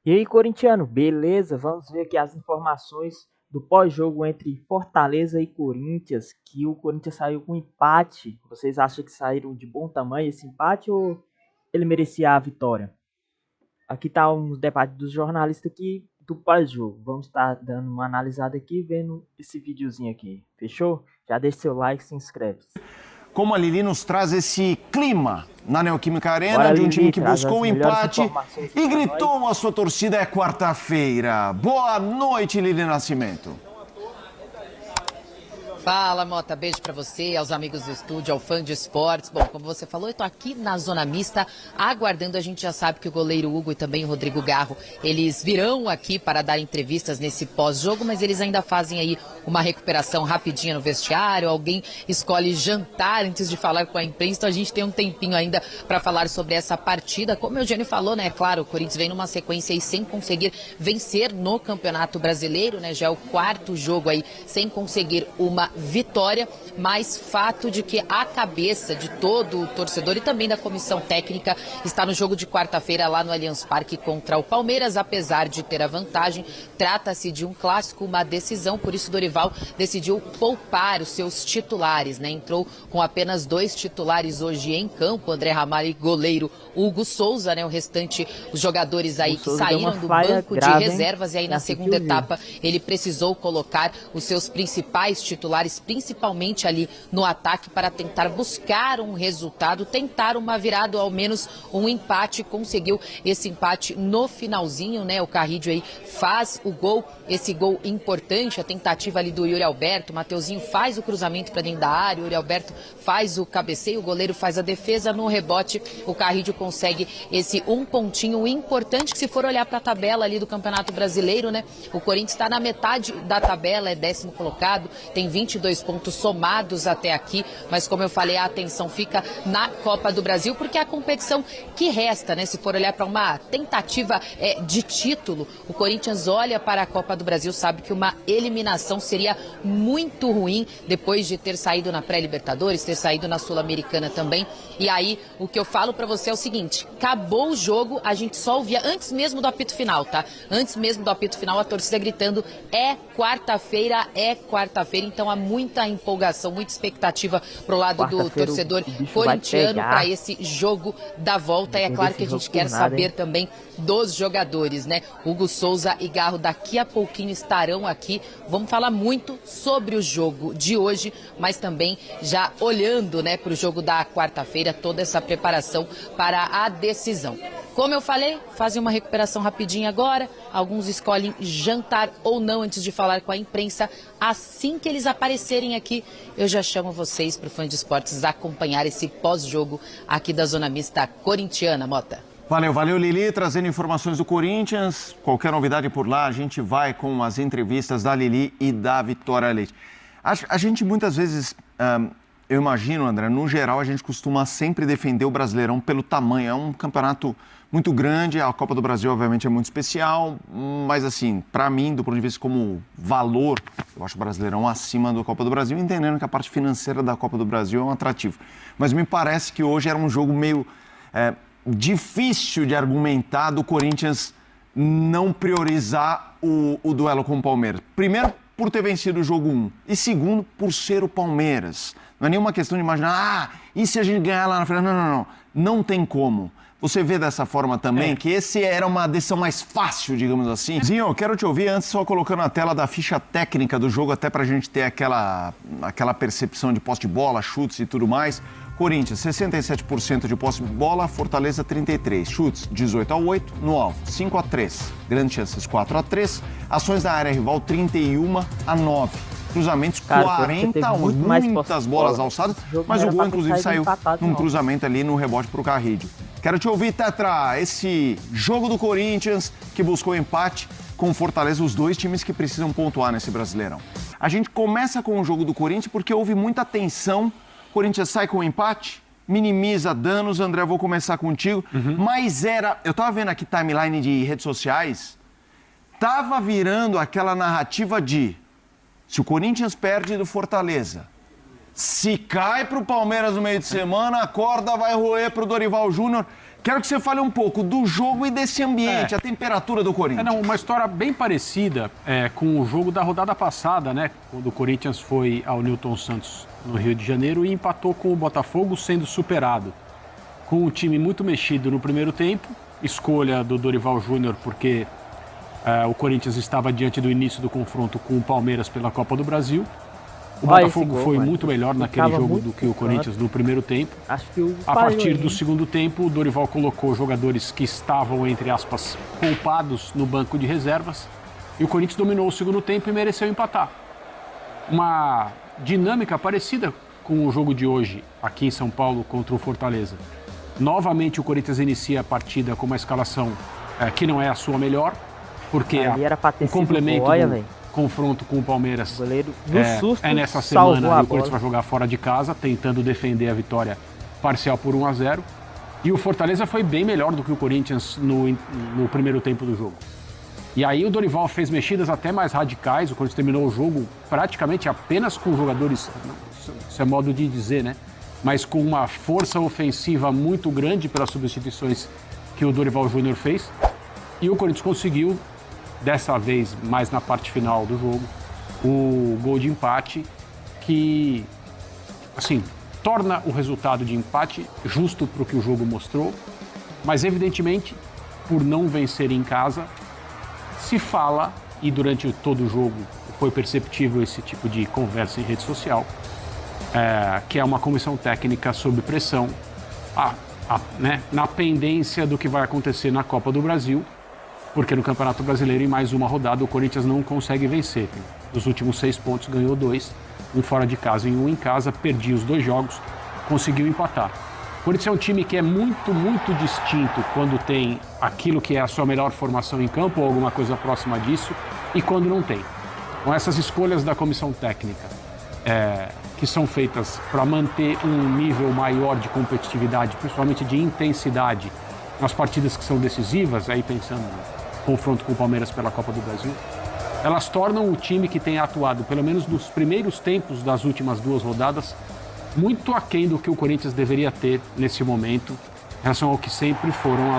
E aí, corintiano, beleza? Vamos ver aqui as informações do pós-jogo entre Fortaleza e Corinthians, que o Corinthians saiu com empate. Vocês acham que saíram de bom tamanho esse empate ou ele merecia a vitória? Aqui tá um debate dos jornalistas aqui do pós-jogo. Vamos estar dando uma analisada aqui, vendo esse videozinho aqui. Fechou? Já deixa seu like e se inscreve. Como a Lili nos traz esse clima na Neoquímica Arena, Bora, de um Lili, time que traz buscou as o melhores empate informações e pra gritou a sua torcida é quarta-feira. Boa noite, Lili Nascimento. Fala, Mota, beijo pra você, aos amigos do estúdio, ao fã de esportes. Bom, como você falou, eu tô aqui na Zona Mista, aguardando. A gente já sabe que o goleiro Hugo e também o Rodrigo Garro, eles virão aqui para dar entrevistas nesse pós-jogo, mas eles ainda fazem aí uma recuperação rapidinha no vestiário. Alguém escolhe jantar antes de falar com a imprensa, então a gente tem um tempinho ainda para falar sobre essa partida. Como o Eugênio falou, né, claro, o Corinthians vem numa sequência aí sem conseguir vencer no Campeonato Brasileiro, né, já é o quarto jogo aí sem conseguir uma vitória, mas fato de que a cabeça de todo o torcedor e também da comissão técnica está no jogo de quarta-feira lá no Allianz Parque contra o Palmeiras, apesar de ter a vantagem. Trata-se de um clássico, uma decisão, por isso Dorival decidiu poupar os seus titulares, né? Entrou com apenas 2 titulares hoje em campo, André Ramalho e goleiro Hugo Souza, né? O restante, os jogadores aí que saíram do banco de reservas, e aí na segunda etapa ele precisou colocar os seus principais titulares, principalmente ali no ataque, para tentar buscar um resultado, tentar uma virada ou ao menos um empate. Conseguiu esse empate no finalzinho, né? O Carrídio aí faz o gol, esse gol importante, a tentativa ali do Yuri Alberto. O Mateuzinho faz o cruzamento para dentro da área, o Yuri Alberto faz o cabeceio, o goleiro faz a defesa. No rebote, o Carrídio consegue esse um pontinho importante, que se for olhar para a tabela ali do Campeonato Brasileiro, né? O Corinthians está na metade da tabela, é 10º colocado, tem 22 pontos somados até aqui, mas como eu falei, a atenção fica na Copa do Brasil, porque é a competição que resta, né? Se for olhar para uma tentativa de título, o Corinthians olha para a Copa do Brasil, sabe que uma eliminação seria muito ruim, depois de ter saído na pré-Libertadores, ter saído na Sul-Americana também. E aí, o que eu falo para você é o seguinte: acabou o jogo, a gente só ouvia, antes mesmo do apito final, tá? Antes mesmo do apito final, a torcida gritando é quarta-feira, então há muita empolgação, muita expectativa pro lado do torcedor corintiano para esse jogo da volta. E é claro que a gente quer saber também dos jogadores, né? Hugo Souza e Garro daqui a pouquinho estarão aqui. Vamos falar muito sobre o jogo de hoje, mas também já olhando, né, para o jogo da quarta-feira, toda essa preparação para a decisão. Como eu falei, fazem uma recuperação rapidinha agora. Alguns escolhem jantar ou não antes de falar com a imprensa. Assim que eles aparecerem aqui, eu já chamo vocês, para o fã de esportes, acompanhar esse pós-jogo aqui da Zona Mista corintiana, Mota. Valeu, Lili, trazendo informações do Corinthians. Qualquer novidade por lá, a gente vai com as entrevistas da Lili e da Vitória Leite. A gente muitas vezes, eu imagino, André, no geral a gente costuma sempre defender o Brasileirão pelo tamanho. É um campeonato muito grande, a Copa do Brasil obviamente é muito especial, mas assim, para mim, do ponto de vista como valor, eu acho o Brasileirão acima da Copa do Brasil, entendendo que a parte financeira da Copa do Brasil é um atrativo. Mas me parece que hoje era um jogo meio difícil de argumentar do Corinthians não priorizar o duelo com o Palmeiras. Primeiro, por ter vencido o jogo 1, e segundo, por ser o Palmeiras. Não é nenhuma questão de imaginar, e se a gente ganhar lá na frente? Não tem como. Você vê dessa forma também, que esse era uma decisão mais fácil, digamos assim? Zinho, eu quero te ouvir antes, só colocando na tela da ficha técnica do jogo, até pra gente ter aquela percepção de posse de bola, chutes e tudo mais. Corinthians, 67% de posse de bola, Fortaleza, 33%. Chutes, 18-8, no alvo, 5-3. Grandes chances, 4-3. Ações da área rival, 31-9. Cruzamentos, 40, muitas bolas alçadas, mas o gol, inclusive, saiu num cruzamento ali no rebote pro Carrídio. Quero te ouvir, Tetra, esse jogo do Corinthians que buscou empate com o Fortaleza, os dois times que precisam pontuar nesse Brasileirão. A gente começa com o jogo do Corinthians porque houve muita tensão. O Corinthians sai com o empate, minimiza danos. André, eu vou começar contigo. Mas eu tava vendo aqui timeline de redes sociais, tava virando aquela narrativa de: se o Corinthians perde do Fortaleza, se cai pro Palmeiras no meio de semana, a corda vai roer pro Dorival Júnior. Quero que você fale um pouco do jogo e desse ambiente, a temperatura do Corinthians. Uma história bem parecida com o jogo da rodada passada, né? Quando o Corinthians foi ao Newton Santos, no Rio de Janeiro, e empatou com o Botafogo, sendo superado. Com um time muito mexido no primeiro tempo, escolha do Dorival Júnior, porque o Corinthians estava diante do início do confronto com o Palmeiras pela Copa do Brasil. O Botafogo foi muito melhor naquele jogo do que o Corinthians no primeiro tempo. A partir do segundo tempo, o Dorival colocou jogadores que estavam, entre aspas, poupados no banco de reservas. E o Corinthians dominou o segundo tempo e mereceu empatar. Uma dinâmica parecida com o jogo de hoje, aqui em São Paulo, contra o Fortaleza. Novamente, o Corinthians inicia a partida com uma escalação que não é a sua melhor, porque o complemento do confronto com o Palmeiras é nessa semana, e o Corinthians vai jogar fora de casa, tentando defender a vitória parcial por 1-0. E o Fortaleza foi bem melhor do que o Corinthians no primeiro tempo do jogo. E aí o Dorival fez mexidas até mais radicais, o Corinthians terminou o jogo praticamente apenas com jogadores, isso é modo de dizer, né? Mas com uma força ofensiva muito grande pelas substituições que o Dorival Júnior fez. E o Corinthians conseguiu, dessa vez mais na parte final do jogo, o gol de empate que, assim, torna o resultado de empate justo para o que o jogo mostrou, mas evidentemente, por não vencer em casa, se fala, e durante todo o jogo foi perceptível esse tipo de conversa em rede social, que é uma comissão técnica sob pressão, né, na pendência do que vai acontecer na Copa do Brasil, porque no Campeonato Brasileiro, em mais uma rodada, o Corinthians não consegue vencer. Dos últimos 6 pontos, ganhou 2, um fora de casa e um em casa, perdia os 2 jogos, conseguiu empatar. O Corinthians é um time que é muito, muito distinto quando tem aquilo que é a sua melhor formação em campo, ou alguma coisa próxima disso, e quando não tem. Com essas escolhas da comissão técnica, que são feitas para manter um nível maior de competitividade, principalmente de intensidade, nas partidas que são decisivas, aí pensando no confronto com o Palmeiras pela Copa do Brasil, elas tornam o time que tem atuado, pelo menos nos primeiros tempos das últimas 2 rodadas, muito aquém do que o Corinthians deveria ter nesse momento, em relação ao que sempre foram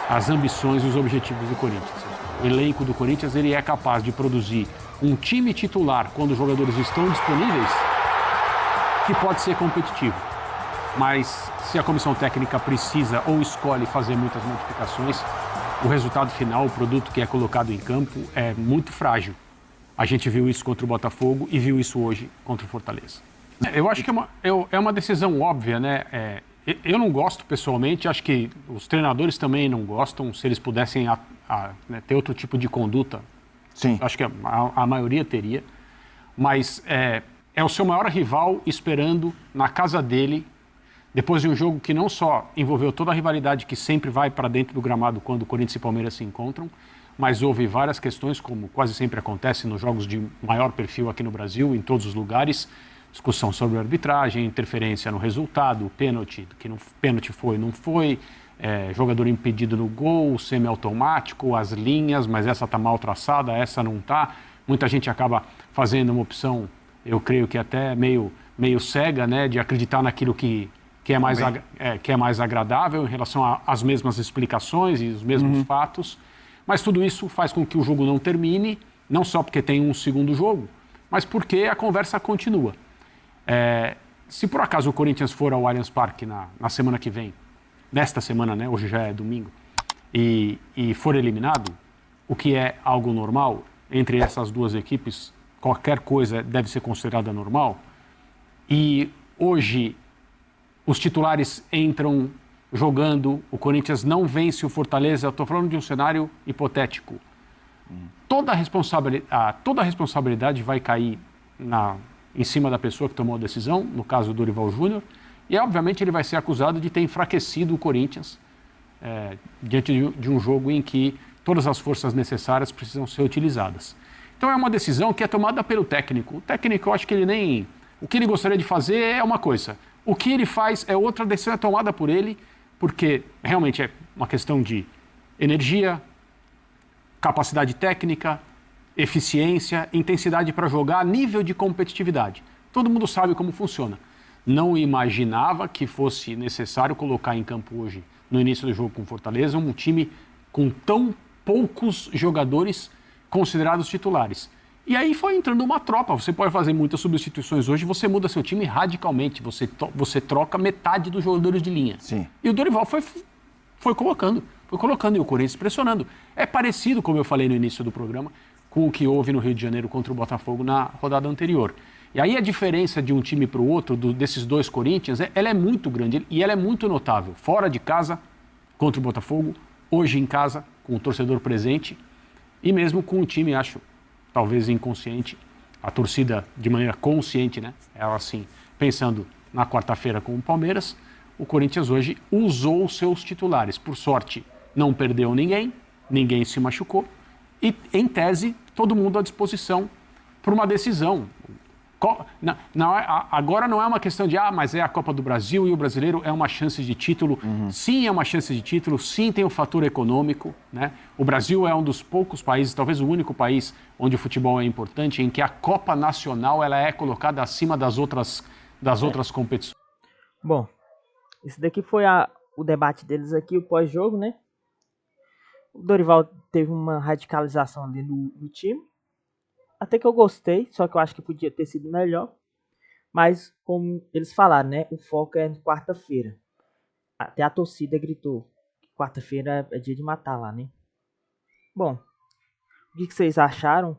as ambições e os objetivos do Corinthians. O elenco do Corinthians ele é capaz de produzir um time titular quando os jogadores estão disponíveis, que pode ser competitivo. Mas se a comissão técnica precisa ou escolhe fazer muitas modificações, o resultado final, o produto que é colocado em campo é muito frágil. A gente viu isso contra o Botafogo e viu isso hoje contra o Fortaleza. Eu acho que é uma decisão óbvia, né? Eu não gosto pessoalmente, acho que os treinadores também não gostam, se eles pudessem né, ter outro tipo de conduta. Sim. Acho que a maioria teria. Mas é o seu maior rival esperando na casa dele, depois de um jogo que não só envolveu toda a rivalidade que sempre vai para dentro do gramado quando o Corinthians e Palmeiras se encontram, mas houve várias questões, como quase sempre acontece nos jogos de maior perfil aqui no Brasil, em todos os lugares, discussão sobre arbitragem, interferência no resultado, pênalti, pênalti foi, não foi, jogador impedido no gol, semiautomático, as linhas, mas essa está mal traçada, essa não está. Muita gente acaba fazendo uma opção, eu creio que até meio cega, né, de acreditar naquilo que é mais agradável em relação às mesmas explicações e os mesmos fatos, mas tudo isso faz com que o jogo não termine, não só porque tem um segundo jogo, mas porque a conversa continua. Se por acaso o Corinthians for ao Allianz Parque na semana que vem, nesta semana, né, hoje já é domingo, e for eliminado, o que é algo normal, entre essas duas equipes, qualquer coisa deve ser considerada normal, e hoje os titulares entram jogando, o Corinthians não vence o Fortaleza, eu estou falando de um cenário hipotético. Toda a responsabilidade vai cair em cima da pessoa que tomou a decisão, no caso do Dorival Júnior, e obviamente ele vai ser acusado de ter enfraquecido o Corinthians diante de um jogo em que todas as forças necessárias precisam ser utilizadas. Então é uma decisão que é tomada pelo técnico. O técnico, eu acho que ele nem... O que ele gostaria de fazer é uma coisa. O que ele faz é outra, decisão é tomada por ele, porque realmente é uma questão de energia, capacidade técnica, eficiência, intensidade para jogar, nível de competitividade. Todo mundo sabe como funciona. Não imaginava que fosse necessário colocar em campo hoje no início do jogo com o Fortaleza, um time com tão poucos jogadores considerados titulares. E aí foi entrando uma tropa, você pode fazer muitas substituições hoje, você muda seu time radicalmente, você troca metade dos jogadores de linha. Sim. E o Dorival foi colocando e o Corinthians pressionando. É parecido, como eu falei no início do programa, com o que houve no Rio de Janeiro contra o Botafogo na rodada anterior. E aí a diferença de um time para o outro, desses dois Corinthians, ela é muito grande e ela é muito notável. Fora de casa, contra o Botafogo, hoje em casa, com o torcedor presente, e mesmo com o time, acho, talvez inconsciente, a torcida de maneira consciente, né? Ela assim, pensando na quarta-feira com o Palmeiras, o Corinthians hoje usou os seus titulares. Por sorte, não perdeu ninguém se machucou, e em tese, todo mundo à disposição para uma decisão. Agora não é uma questão de, mas é a Copa do Brasil e o brasileiro é uma chance de título. Sim, é uma chance de título, sim, tem o fator econômico, né? O Brasil é um dos poucos países, talvez o único país onde o futebol é importante, em que a Copa Nacional ela é colocada acima das outras competições. Bom, esse daqui foi o debate deles aqui, o pós-jogo, né? O Dorival teve uma radicalização ali no time. Até que eu gostei, só que eu acho que podia ter sido melhor. Mas, como eles falaram, né? O foco é quarta-feira. Até a torcida gritou que quarta-feira é dia de matar lá, né? Bom, o que vocês acharam?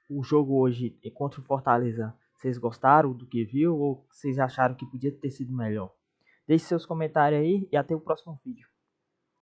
O jogo hoje contra o Fortaleza, vocês gostaram do que viu? Ou vocês acharam que podia ter sido melhor? Deixe seus comentários aí e até o próximo vídeo.